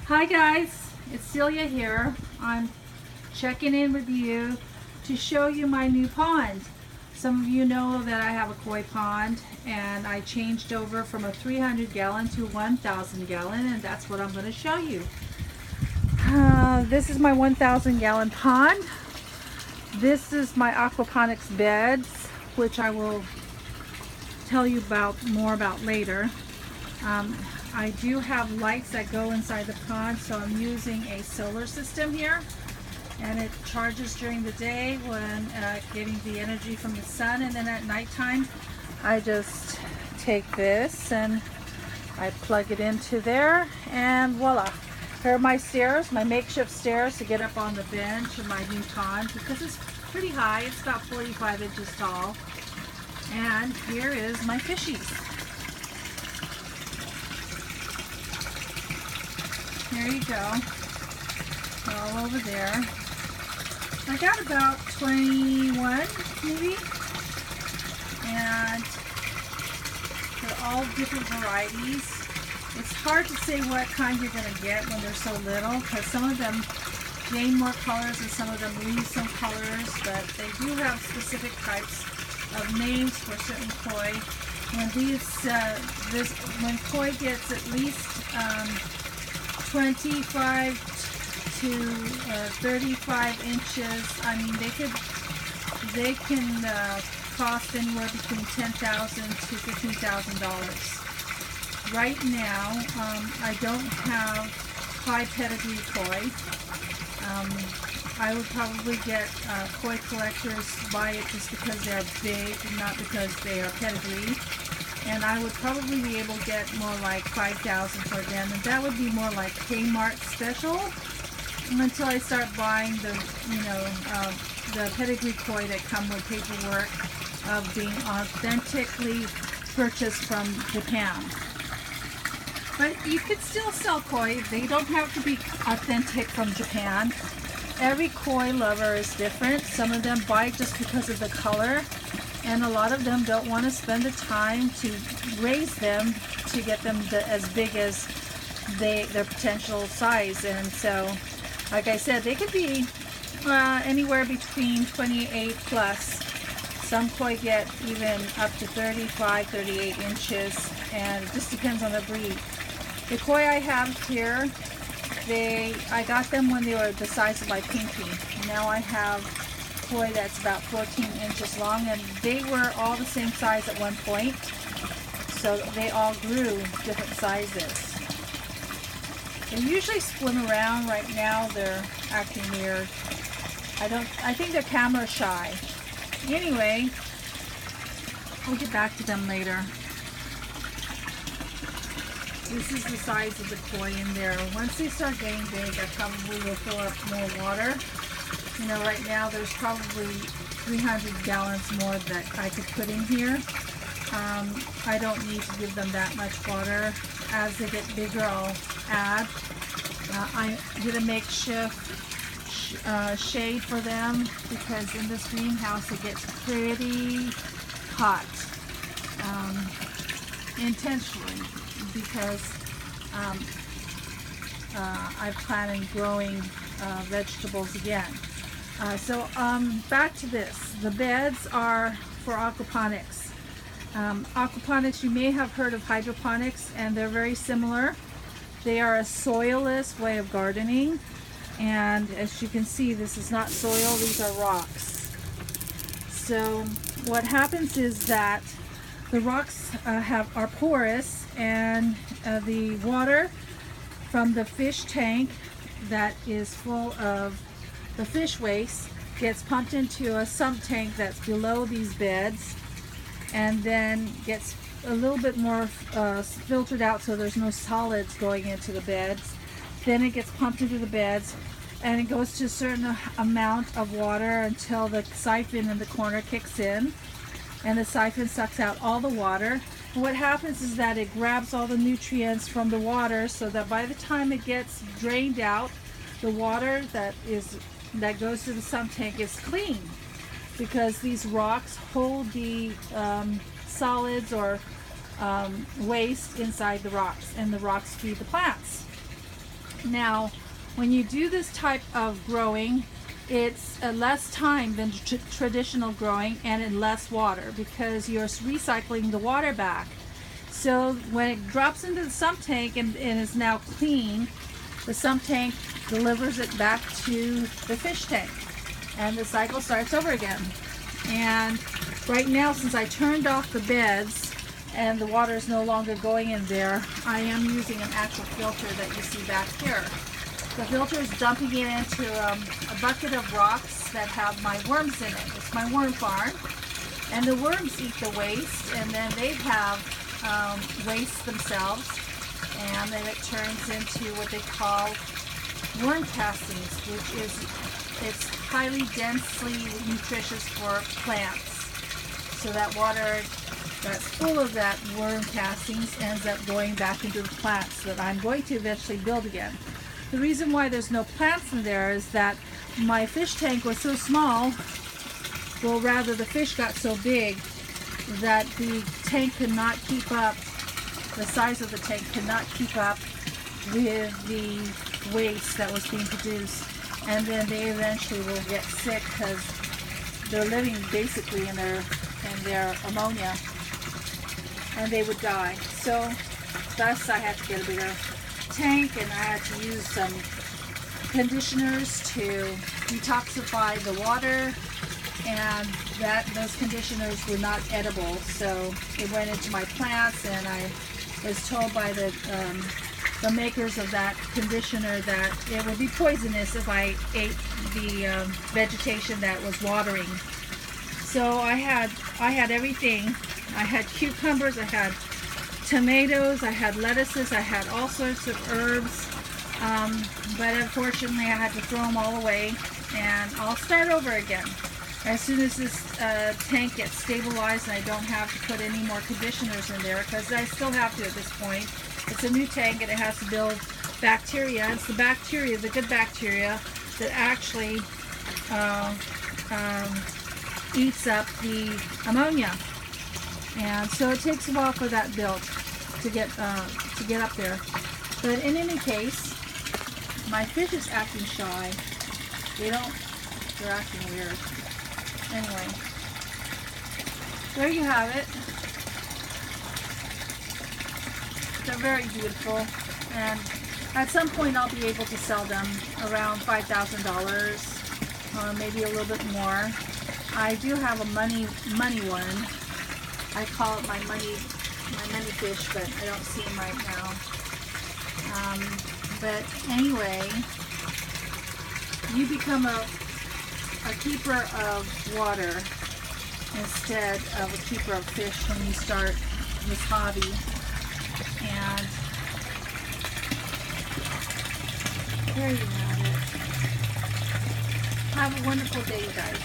Hi guys, it's Celia here. I'm checking in with you to show you my new pond. Some of you know that I have a koi pond and I changed over from a 300 gallon to 1,000 gallon, and that's what I'm going to show you. This is my 1,000 gallon pond. This is my aquaponics beds, which I will tell you more about later. I do have lights that go inside the pond, so I'm using a solar system here, and it charges during the day when getting the energy from the sun, and then at nighttime I just take this and I plug it into there, and voila. Here are my stairs, my makeshift stairs to get up on the bench in my new pond, because it's pretty high. It's about 45 inches tall. And here is my fishies. There you go. They're all over there. I got about 21 maybe. And they're all different varieties. It's hard to say what kind you're going to get when they're so little, because some of them gain more colors and some of them lose some colors, but they do have specific types of names for certain koi. When when koi gets at least 25 to 35 inches, I mean, they can cost anywhere between $10,000 to $15,000. Right now, I don't have high pedigree koi. I would probably get koi collectors buy it just because they're big and not because they are pedigree. And I would probably be able to get more like $5,000 for them, and that would be more like Kmart special, until I start buying the pedigree koi that come with paperwork of being authentically purchased from Japan. But you could still sell koi. They don't have to be authentic from Japan. Every koi lover is different. Some of them buy just because of the color, and a lot of them don't want to spend the time to raise them to get them as big as their potential size. And so, like I said, they could be anywhere between 28 plus. Some koi get even up to 35, 38 inches, and it just depends on the breed. The koi I have here, I got them when they were the size of my pinky. Now I have koi that's about 14 inches long, and they were all the same size at one point, so they all grew different sizes. They usually swim around. Right now they're acting weird. I think they're camera shy. Anyway, I'll get back to them later. This is the size of the koi in there. Once they start getting big, I probably will fill up more water. You know, right now there's probably 300 gallons more that I could put in here. I don't need to give them that much water. As they get bigger, I'll add. I did a makeshift shade for them, because in this greenhouse it gets pretty hot, intentionally, because I plan on growing vegetables again. So back to this. The beds are for aquaponics. Aquaponics, you may have heard of hydroponics, and they're very similar. They are a soilless way of gardening, and as you can see, this is not soil, these are rocks. So what happens is that the rocks are porous, and the water from the fish tank that is full of the fish waste gets pumped into a sump tank that's below these beds, and then gets a little bit more filtered out, so there's no solids going into the beds. Then it gets pumped into the beds, and it goes to a certain amount of water until the siphon in the corner kicks in, and the siphon sucks out all the water. And what happens is that it grabs all the nutrients from the water, so that by the time it gets drained out, the water that goes to the sump tank is clean, because these rocks hold the solids or waste inside the rocks, and the rocks feed the plants. Now, when you do this type of growing, it's less time than traditional growing and in less water because you're recycling the water back. So when it drops into the sump tank and is now clean, the sump tank delivers it back to the fish tank and the cycle starts over again. And right now, since I turned off the beds and the water is no longer going in there, I am using an actual filter that you see back here. The filter is dumping it into a bucket of rocks that have my worms in it. It's my worm farm. And the worms eat the waste, and then they have waste themselves, and then it turns into what they call worm castings, which is, it's highly densely nutritious for plants. So that water that's full of that worm castings ends up going back into the plants that I'm going to eventually build again. The reason why there's no plants in there is that my fish tank was so small, well rather the fish got so big that the tank could not keep up, the size of the tank could not keep up with the waste that was being produced. And then they eventually will get sick because they're living basically in their ammonia, and they would die. So thus I had to get a bigger tank, and I had to use some conditioners to detoxify the water, and those conditioners were not edible, so it went into my plants, and I was told by the makers of that conditioner that it would be poisonous if I ate the vegetation that was watering. So I had everything. I had cucumbers, I had tomatoes, I had lettuces, I had all sorts of herbs, but unfortunately I had to throw them all away, and I'll start over again. As soon as this tank gets stabilized and I don't have to put any more conditioners in there, because I still have to at this point. It's a new tank and it has to build bacteria. It's the bacteria, the good bacteria, that actually eats up the ammonia. And so it takes a while for that built to get up there. But in any case, my fish is acting shy. They're acting weird. Anyway, there you have it. They're very beautiful, and at some point I'll be able to sell them around $5,000, maybe a little bit more. I do have a money one. I call it my money fish, but I don't see him right now. But anyway, you become a keeper of water instead of a keeper of fish when you start this hobby. And there you have it. Have a wonderful day, you guys.